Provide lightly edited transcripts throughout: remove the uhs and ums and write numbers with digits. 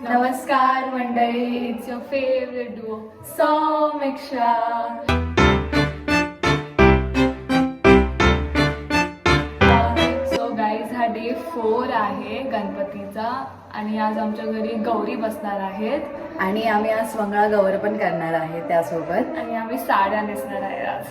नमस्कार मंडळी, it's your favourite duo Saumiksha. So guys, हा डे 4 आहे गणपतीचा आणि आज आमच्या घरी गौरी बसणार आहेत आणि आम्ही आज मंगळागौर पण करणार आहे त्यासोबत. आणि आम्ही साड्या नेसणार आहे आज.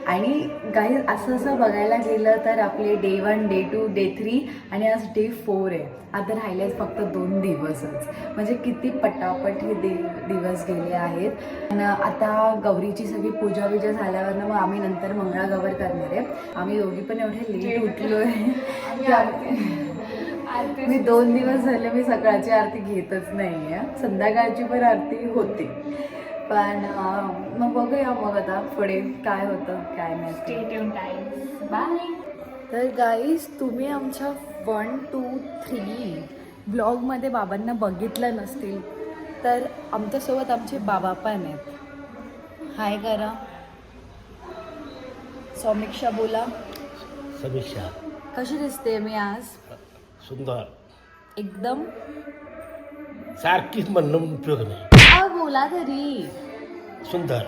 आणि काही असं बघायला गेलं तर आपले डे 1, डे 2, डे 3 आणि आज डे 4 आहे. आता राहिले फक्त 2 दिवसच. म्हणजे किती पटापट हे दिवस गेले आहेत. आणि आता गौरीची सगळी पूजा बिजा झाल्यावर मग आम्ही नंतर मंगळागौर करणार आहे. आम्ही दोघी पण एवढे लेट उठलो आहे. मी 2 दिवस झाले मी सकाळची आरती घेतच नाही आहे. संध्याकाळची पण आरती होते, पण मग बघूया मग आता पुढे काय होतं काय नाही. Stay tune guys, bye. तर गाईज, तुम्ही आमच्या 1, 2, 3 ब्लॉगमध्ये बाबांना बघितलं नसतील तर आमच्यासोबत आमचे बाबा पण आहेत. हाय करा. सौमिक्षा बोला. समीक्षा. कशी दिसते मी आज? सुंदर. एकदम सारखीच म्हणणं उपयोग नाही. बोला तरी. सुंदर.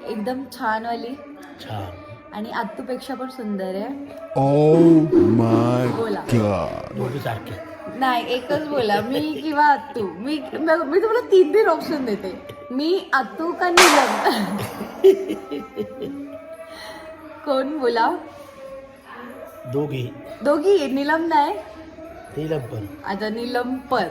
एकदम छान वाली. छान. आणि आत्तूपेक्षा पण सुंदर आहे. Oh my बोला. god. दोघी सारखे. नाही, एकच बोला, मी किंवा आत्तू. मी तुम्हाला 3 ऑप्शन देते. मी, आत्तू का नीलम. कोण बोला? दोघी. दोघी. नीलम नाही. नीलम पण. आता नीलम पण.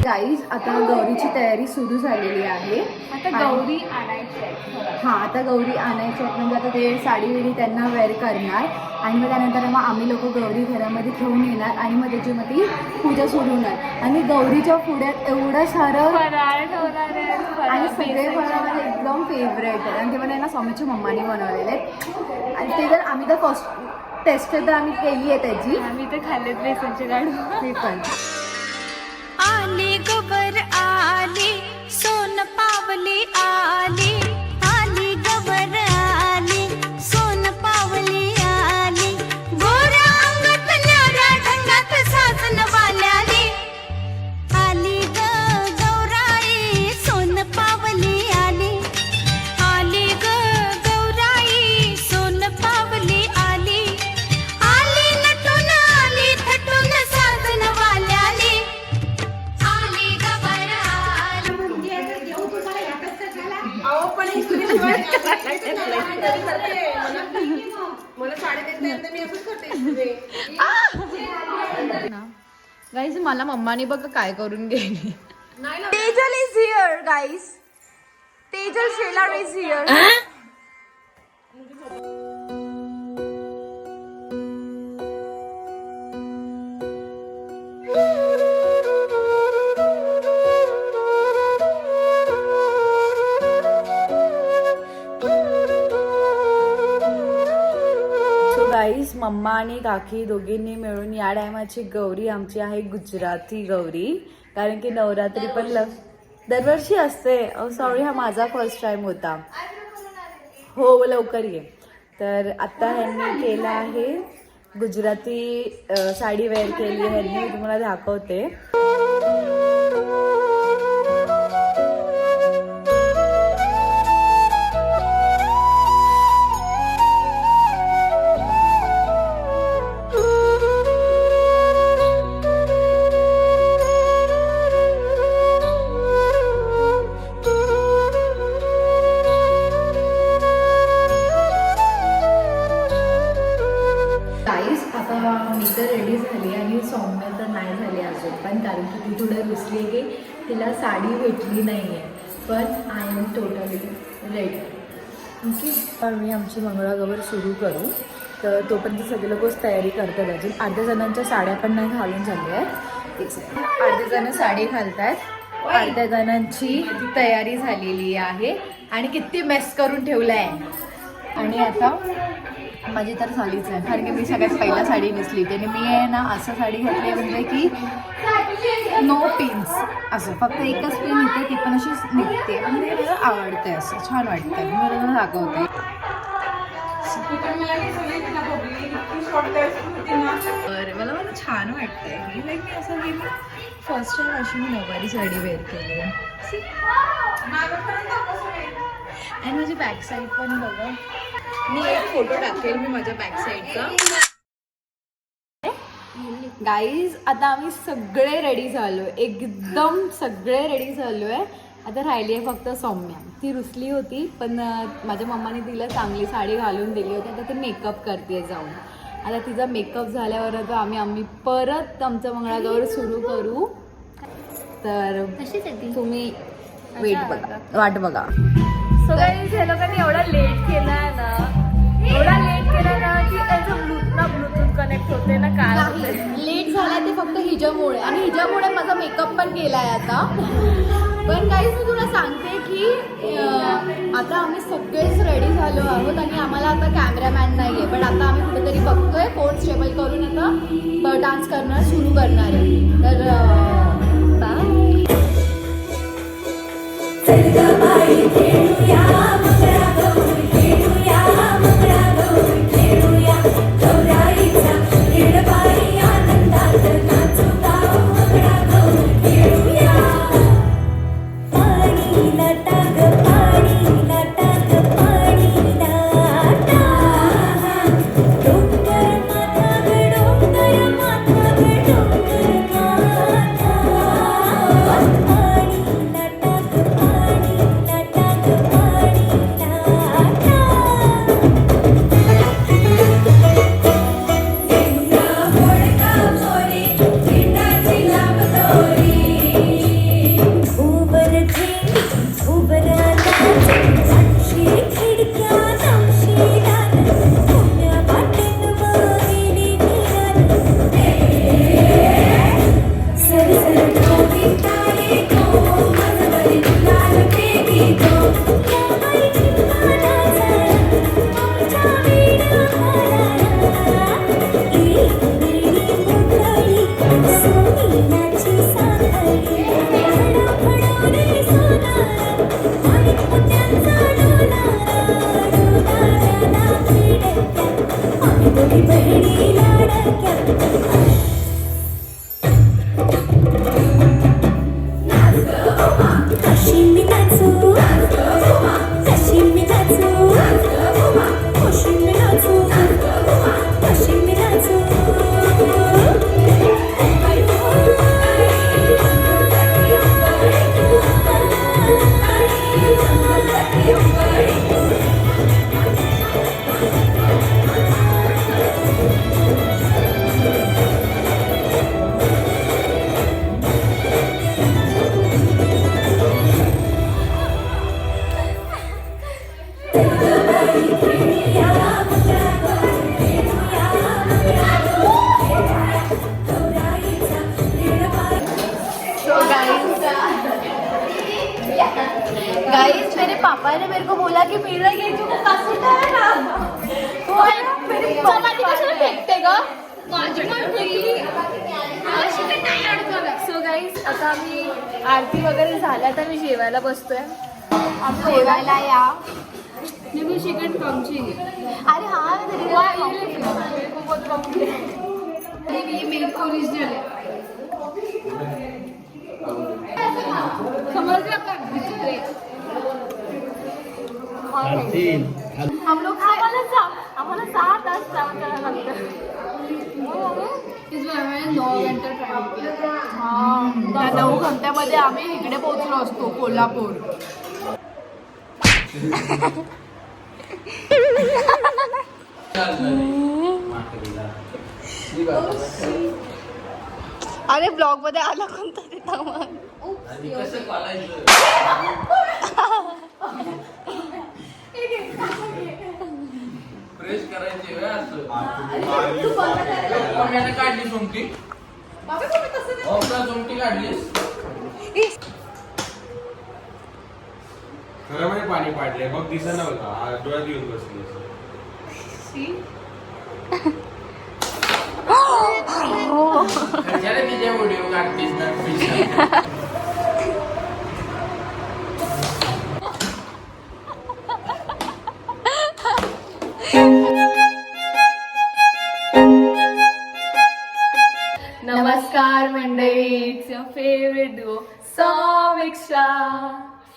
गाईज, आता गौरीची तयारी सुरू झालेली आहे. आता गौरी आणायची आहे. हां, आता गौरी आणायची आहेत. म्हणजे आता ते साडी विडी त्यांना वेअर करणार आणि मग त्यानंतर मग आम्ही लोक गौरी घरामध्ये घेऊन येणार आणि मग त्याची मग ती पूजा सुरू होणार. आणि गौरीच्या पुढ्यात एवढं सारं फराळ ठेवणार आहे. आणि सगळे फळं माझे एकदम फेवरेट आहेत. आणि ते पण ना सौम्याच्या मम्माने बनवलेले आहेत. आणि ते जर आम्ही तर फर्स्ट टेस्ट तर आम्ही केली आहे त्याची. आम्ही ते खाल्लेत बेसनचे लाडू. ते पण. आली गवर आली, सोन पावली आली. आली गवर आली, सोन पावली आली. गोऱ्या अंगात न्याऱ्या ढंगात साजन वाल्याली. आली ग गौराई, सोन पावली आली. आली ग गौराई, सोन पावली आली. आली नटून आली थटून साजन वाल्याली. आली गवर आली. गाईज, मला मम्माने बघा काय करून गेली. Tejal is here guys. Tejal Shelar is here. Guys, मम्मा आणि काकी दोघींनी मिळून या टायमाची गौरी आमची आहे गुजराती गौरी. कारण की नवरात्री पण दरवर्षी असते. सॉरी, हा माझा फर्स्ट टाइम होता. हो, लवकर ये. तर आता ह्यांनी केलं आहे गुजराती साडी वेअर केली आहे. मी तुम्हाला दाखवते. मी तर रेडी झाली आणि सौम्य तर नाही झाली अजून पण. कारण की ती थोडं रुसली की तिला साडी भेटली नाही आहे. पण I am totally ready. Okay, पण मी आमची मंगळागौर सुरू करू. तर तोपर्यंत सगळे लोकच तयारी करतात. अजून अर्ध्या जणांच्या साड्या पण नाही घालून झाल्या आहेत. अर्धे जण साडी घालत आहेत, अर्ध्या जणांची तयारी झालेली आहे. आणि किती मेस करून ठेवलं आहे. आणि आता माझी तर साडीच आहे, कारण की मी सगळ्यात पहिला साडी नेसली होती आणि मी आहे ना असं साडी घातली म्हणजे की नो पिन्स, असं फक्त एकच पिन इथे, ती पण अशी निघते, म्हणजे मला आवडते, असं छान वाटतं. मी तुम्हाला दाखवते. मला मला छान वाटतंय ही, लाईक मी असं गेली फर्स्ट टाइम अशी मी नऊवारी साडी वेअर केली आहे. आणि माझी बॅक साईड पण बघा, मी एक फोटो टाकेल मी माझ्या बॅक साईडचा. गाईज आता आम्ही सगळे रेडी झालो, एकदम सगळे रेडी झालो आहे. आता राहिली आहे फक्त सौम्या, ती रुसली होती पण माझ्या मम्माने तिला चांगली साडी घालून दिली होती. आता ती मेकअप करते जाऊन. आता तिचा मेकअप झाल्यावर आता आम्ही परत आमचं मंगळागौर सुरू करू. तर तुम्ही वाट बघा. सो गाईज हे लोकांनी एवढा लेट केलाय ना, एवढा लेट केलाय ना की त्यांचं ब्लूटूथ कनेक्ट होते ना, काय होते. लेट झालाय ते फक्त हिच्यामुळे, आणि हिच्यामुळे माझा मेकअप पण केलाय आता. पण काहीच मी तुला सांगते की आता आम्ही सगळेच रेडी झालो आहोत आणि आम्हाला आता कॅमेरामॅन नाही आहे, पण आता आम्ही कुठेतरी बघतोय फोन स्टेबल करून आता डान्स करणं सुरू करणार आहे. तर गाइस मेरे पापा ने मेरे को बोला कि मेरा ये जो कासूट है ना वो है ना मेरे पापा कशाला फेकते ग माझी पण फेकली अशी तर नाही अडकवलं. सो गाइस आता आम्ही आरती वगैरे झाल्या तर मी जेवायला बसतोय. आम्ही जेवायला या मी चिकन कमची अरे हाँ बहुत कम ये मिल्क ओरिजिनल है समझ रहे हम लोग आम्हाला 6 तास ट्रॅव्हल करायला लागतं. 9 घंट्यामध्ये आम्ही इकडे पोहोचलो असतो कोल्हापूर. अरे ब्लॉग मध्ये आला कोणतरी प्रेस करायची वेळ असतो. काढली सोमटी सोमटी काढलीस खरं पाणी पाडले मग दिसा नव्हता डोळ्यात येऊन बसली. कशाला तिचे व्हिडिओ काढतेस ना नमस्कार मंडळी, it's your favourite Duo Samiksha.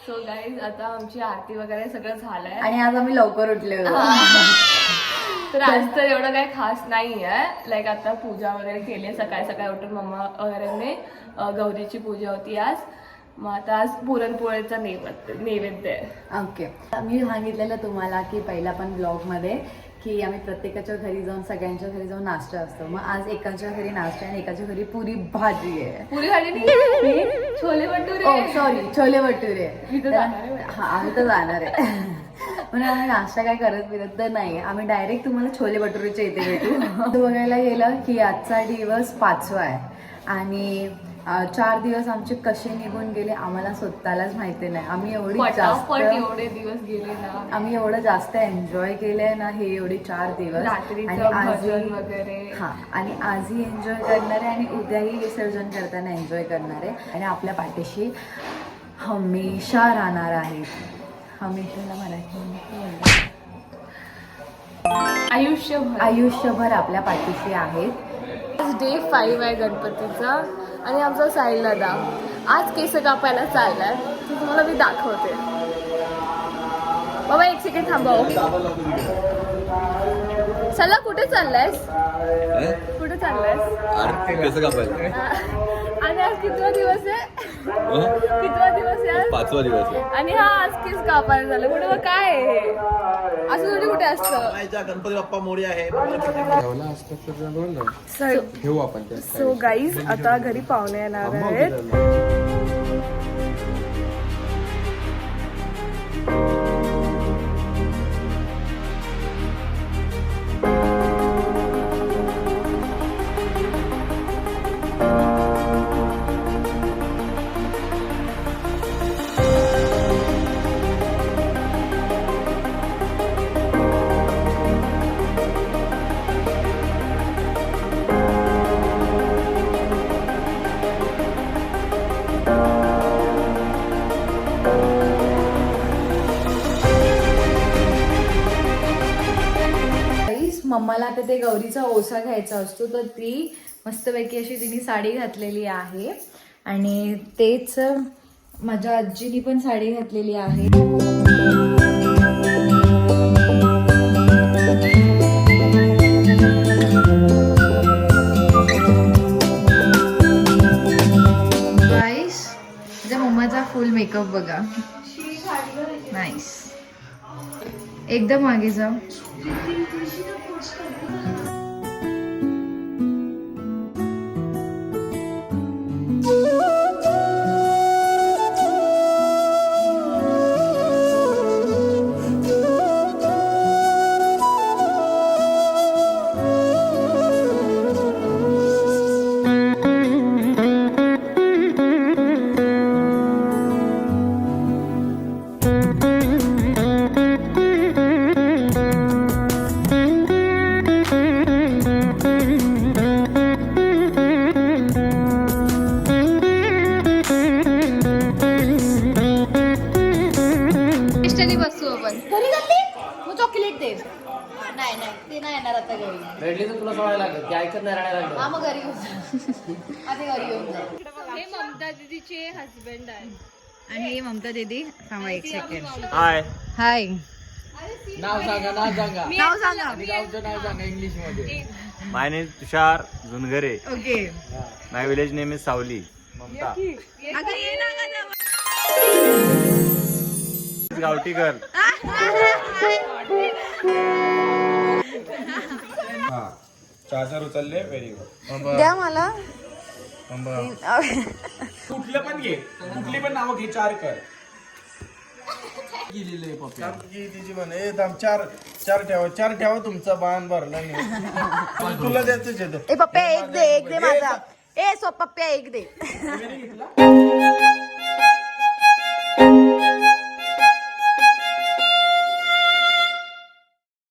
So guys आता आमची आरती वगैरे सगळं झालंय आणि आज आम्ही लवकर उठले होतो. तर आज तर एवढं काही खास नाही आहे. लाईक आता पूजा वगैरे केली सकाळी सकाळी उठून मम्मा वगैरे गौरीची पूजा होती आज. मग आता आज पुरणपोळीचा नैवेद्य आहे. ओके, मी सांगितलेलं तुम्हाला की पहिला पण ब्लॉगमध्ये की आम्ही प्रत्येकाच्या घरी जाऊन सगळ्यांच्या घरी जाऊन नाश्ता असतो. मग आज एकाच्या घरी नाश्ता आणि एकाच्या घरी पुरी भाजी आहे. पुरी भाजी नाही, छोले भटुरे. सॉरी, छोले भटुरे. मी तर जाणार आहे. हा, आम्ही तर जाणार आहे. म्हणून आम्ही नाश्ता काय करत फिरत तर नाही, आम्ही डायरेक्ट तुम्हाला छोले भटुरेच्या इथे भेटू. बघायला गेलं की आजचा दिवस 5वा आहे आणि 4 दिवस आमचे कसे निघून गेले आम्हाला स्वतःलाच माहिती नाही. आम्ही पटापट एवढे दिवस गेले ना. आम्ही एवढं जास्त एन्जॉय केलंय ना हे एवढे 4 दिवस. रात्रीचं भजन वगैरे. हा, आणि आजही एन्जॉय करणार आहे आणि उद्याही विसर्जन करताना एन्जॉय करणार आहे आणि आपल्या पाठीशी हमेशा राहणार आहे. हमेशाला मराठी आयुष्यभर आपल्या पाठीशी आहेत. आज डे 5 आहे गणपतीचा आणि आमचा साहिल दादा आज केस कापायला चाललाय. ते तुम्हाला मी दाखवते. बाबा 1 सेकंड थांबव. चला, कुठे चाललायस? कुठे चाललायस? केस कापायला. आणि आज कितवा दिवस आहे? कितवा दिवस आहे? 5वा दिवस आहे. आणि हा आज केस कापायला झालं. कुठे मग काय आहे हे? असं थोडी कुठे असतं. गणपती बाप्पा मोरी आहे. घेऊ आपण ते. सो गाईज आता घरी पाहुणे येणार आहेत. मम्माला आता ते गौरीचा ओसा घ्यायचा असतो तर ती मस्तपैकी अशी तिने साडी घातलेली आहे आणि तेच माझ्या आजीनी पण साडी घातलेली आहे. गाईस, माझ्या मम्माचा फुल मेकअप बघा. नाईस. एकदम मागे जा. चॉकलेट दे. नाही नाही, ते नाही येणार आता घरी. रेडली तर तुला सोडायला लागेल, ते ऐकत नाही राहायला लागलं. हा, मग घरी घेऊन आधी घरी घेऊन जा. हे ममता दीदीचे हसबंड आहे. आणि ही ममता दीदी. थांबा 1 सेकंड. हाय. हाय. नाव सांगा. नाव सांगा. गावचं नाव सांगा इंग्लिश मध्ये. My name Tushar Jhunghare. Okay. My village name is Savali. Mamta. अगं ये ना गं. गावठी गर्ल. चार्जर उचलले. Very good. द्या मला. कुठलं पण घे, कुठली पण नावं घे. 4 कर. तिची म्हणे 4 ठेवा तुमचा बाण भरला नाही. तुला द्यायचं ए पप्प्या 1 दे माझा. ए पप्प्या 1 दे.